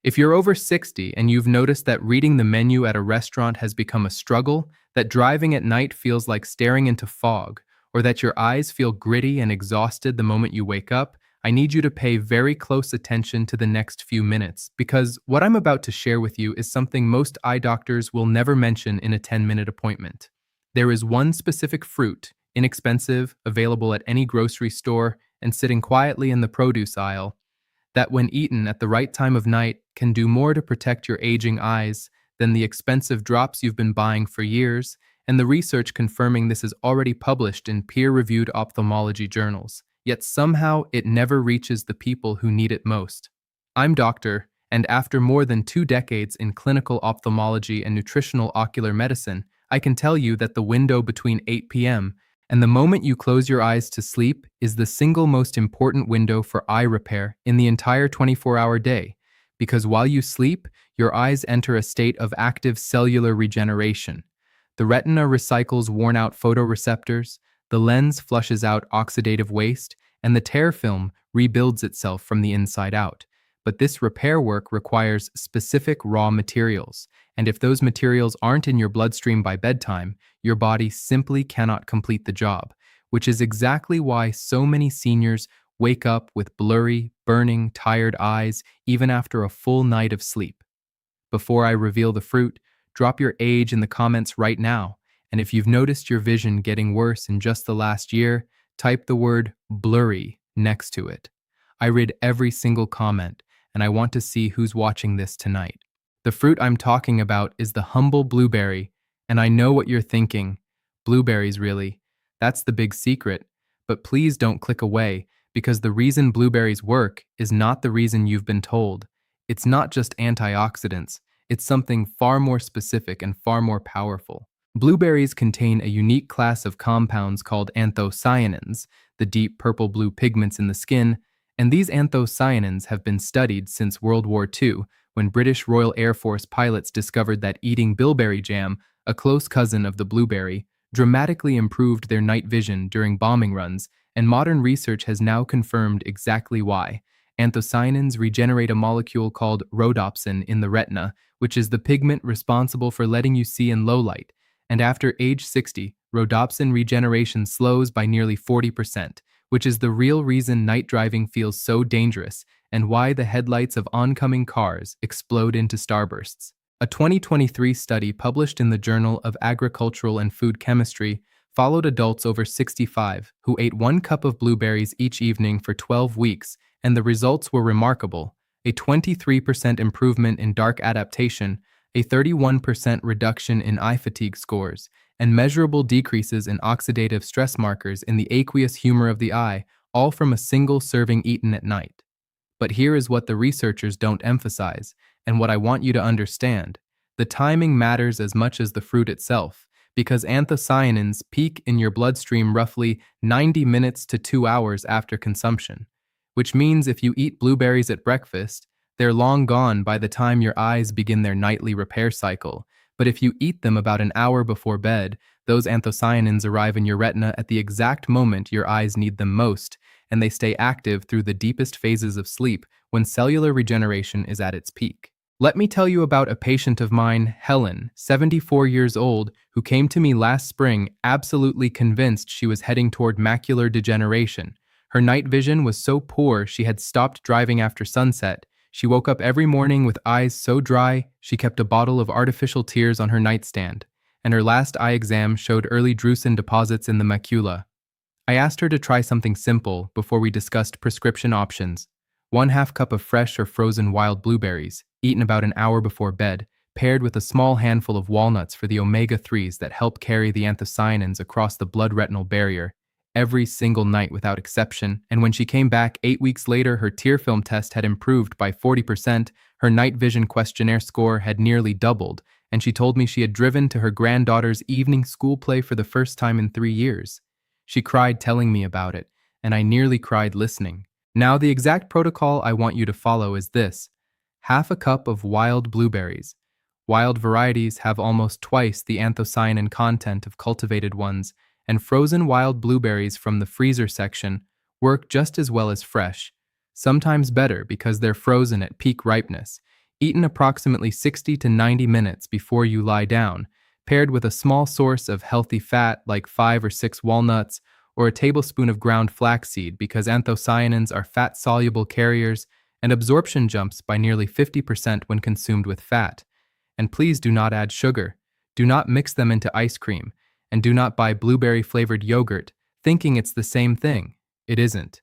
If you're over 60 and you've noticed that reading the menu at a restaurant has become a struggle, that driving at night feels like staring into fog, or that your eyes feel gritty and exhausted the moment you wake up, I need you to pay very close attention to the next few minutes, because what I'm about to share with you is something most eye doctors will never mention in a 10-minute appointment. There is one specific fruit, inexpensive, available at any grocery store, and sitting quietly in the produce aisle, that when eaten at the right time of night can do more to protect your aging eyes than the expensive drops you've been buying for years, and the research confirming this is already published in peer-reviewed ophthalmology journals. Yet somehow it never reaches the people who need it most. I'm doctor, and after more than 2 decades in clinical ophthalmology and nutritional ocular medicine, I can tell you that the window between 8 p.m. and the moment you close your eyes to sleep is the single most important window for eye repair in the entire 24-hour day, because while you sleep, your eyes enter a state of active cellular regeneration. The retina recycles worn-out photoreceptors, the lens flushes out oxidative waste, and the tear film rebuilds itself from the inside out. But this repair work requires specific raw materials, and if those materials aren't in your bloodstream by bedtime, your body simply cannot complete the job, which is exactly why so many seniors wake up with blurry, burning, tired eyes even after a full night of sleep. Before I reveal the fruit, drop your age in the comments right now, and if you've noticed your vision getting worse in just the last year, type the word blurry next to it. I read every single comment, and I want to see who's watching this tonight. The fruit I'm talking about is the humble blueberry, and I know what you're thinking. Blueberries, really? That's the big secret. But please don't click away, because the reason blueberries work is not the reason you've been told. It's not just antioxidants, it's something far more specific and far more powerful. Blueberries contain a unique class of compounds called anthocyanins, the deep purple-blue pigments in the skin, and these anthocyanins have been studied since World War II, when British Royal Air Force pilots discovered that eating bilberry jam, a close cousin of the blueberry, dramatically improved their night vision during bombing runs, and modern research has now confirmed exactly why. Anthocyanins regenerate a molecule called rhodopsin in the retina, which is the pigment responsible for letting you see in low light. And after age 60, rhodopsin regeneration slows by nearly 40%, which is the real reason night driving feels so dangerous and why the headlights of oncoming cars explode into starbursts. A 2023 study published in the Journal of Agricultural and Food Chemistry followed adults over 65 who ate 1 cup of blueberries each evening for 12 weeks, and the results were remarkable. A 23% improvement in dark adaptation, a 31% reduction in eye fatigue scores, and measurable decreases in oxidative stress markers in the aqueous humor of the eye, all from a single serving eaten at night. But here is what the researchers don't emphasize, and what I want you to understand. The timing matters as much as the fruit itself, because anthocyanins peak in your bloodstream roughly 90 minutes to 2 hours after consumption, which means if you eat blueberries at breakfast, they're long gone by the time your eyes begin their nightly repair cycle. But if you eat them about an hour before bed, those anthocyanins arrive in your retina at the exact moment your eyes need them most, and they stay active through the deepest phases of sleep when cellular regeneration is at its peak. Let me tell you about a patient of mine, Helen, 74 years old, who came to me last spring absolutely convinced she was heading toward macular degeneration. Her night vision was so poor she had stopped driving after sunset. She woke up every morning with eyes so dry, she kept a bottle of artificial tears on her nightstand, and her last eye exam showed early drusen deposits in the macula. I asked her to try something simple before we discussed prescription options. 1/2 cup of fresh or frozen wild blueberries, eaten about an hour before bed, paired with a small handful of walnuts for the omega-3s that help carry the anthocyanins across the blood-retinal barrier, every single night without exception, and when she came back 8 weeks later, her tear film test had improved by 40%, her night vision questionnaire score had nearly doubled, and she told me she had driven to her granddaughter's evening school play for the first time in 3 years. She cried telling me about it, and I nearly cried listening. Now, the exact protocol I want you to follow is this: 1/2 cup of wild blueberries. Wild varieties have almost twice the anthocyanin content of cultivated ones, and frozen wild blueberries from the freezer section work just as well as fresh, sometimes better because they're frozen at peak ripeness. eaten approximately 60 to 90 minutes before you lie down, paired with a small source of healthy fat like 5 or 6 walnuts or a tablespoon of ground flaxseed because anthocyanins are fat-soluble carriers and absorption jumps by nearly 50% when consumed with fat. And please do not add sugar. Do not mix them into ice cream, and do not buy blueberry-flavored yogurt thinking it's the same thing. It isn't.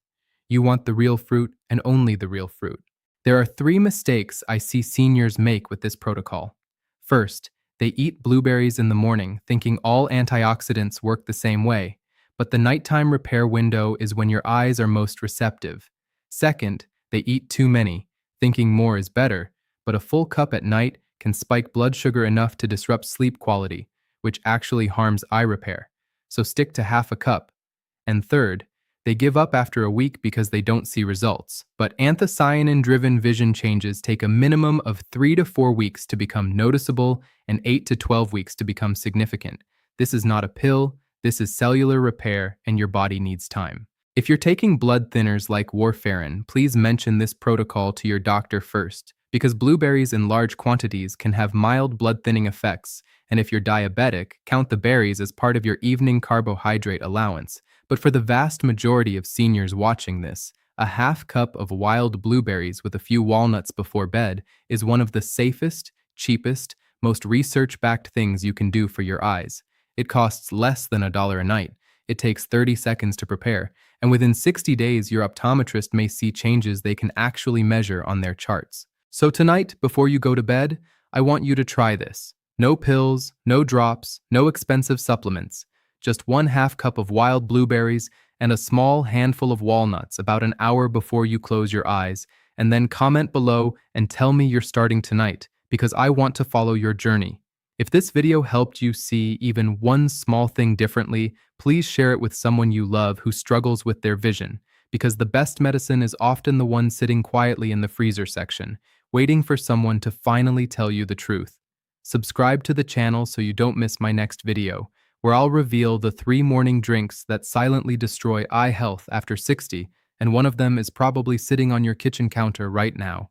You want the real fruit and only the real fruit. There are 3 mistakes I see seniors make with this protocol. First, they eat blueberries in the morning thinking all antioxidants work the same way, but the nighttime repair window is when your eyes are most receptive. Second, they eat too many, thinking more is better, but a full cup at night can spike blood sugar enough to disrupt sleep quality, which actually harms eye repair. So stick to half a cup. And third, they give up after a week because they don't see results. But anthocyanin-driven vision changes take a minimum of 3 to 4 weeks to become noticeable and 8 to 12 weeks to become significant. This is not a pill, this is cellular repair, and your body needs time. If you're taking blood thinners like warfarin, please mention this protocol to your doctor first, because blueberries in large quantities can have mild blood thinning effects, and if you're diabetic, count the berries as part of your evening carbohydrate allowance. But for the vast majority of seniors watching this, a half cup of wild blueberries with a few walnuts before bed is one of the safest, cheapest, most research-backed things you can do for your eyes. It costs less than $1 a night. It takes 30 seconds to prepare, and within 60 days, your optometrist may see changes they can actually measure on their charts. So tonight, before you go to bed, I want you to try this. No pills, no drops, no expensive supplements. Just 1/2 cup of wild blueberries and a small handful of walnuts about an hour before you close your eyes, and then comment below and tell me you're starting tonight, because I want to follow your journey. If this video helped you see even one small thing differently, please share it with someone you love who struggles with their vision, because the best medicine is often the one sitting quietly in the freezer section, waiting for someone to finally tell you the truth. Subscribe to the channel so you don't miss my next video, where I'll reveal the 3 morning drinks that silently destroy eye health after 60, and one of them is probably sitting on your kitchen counter right now.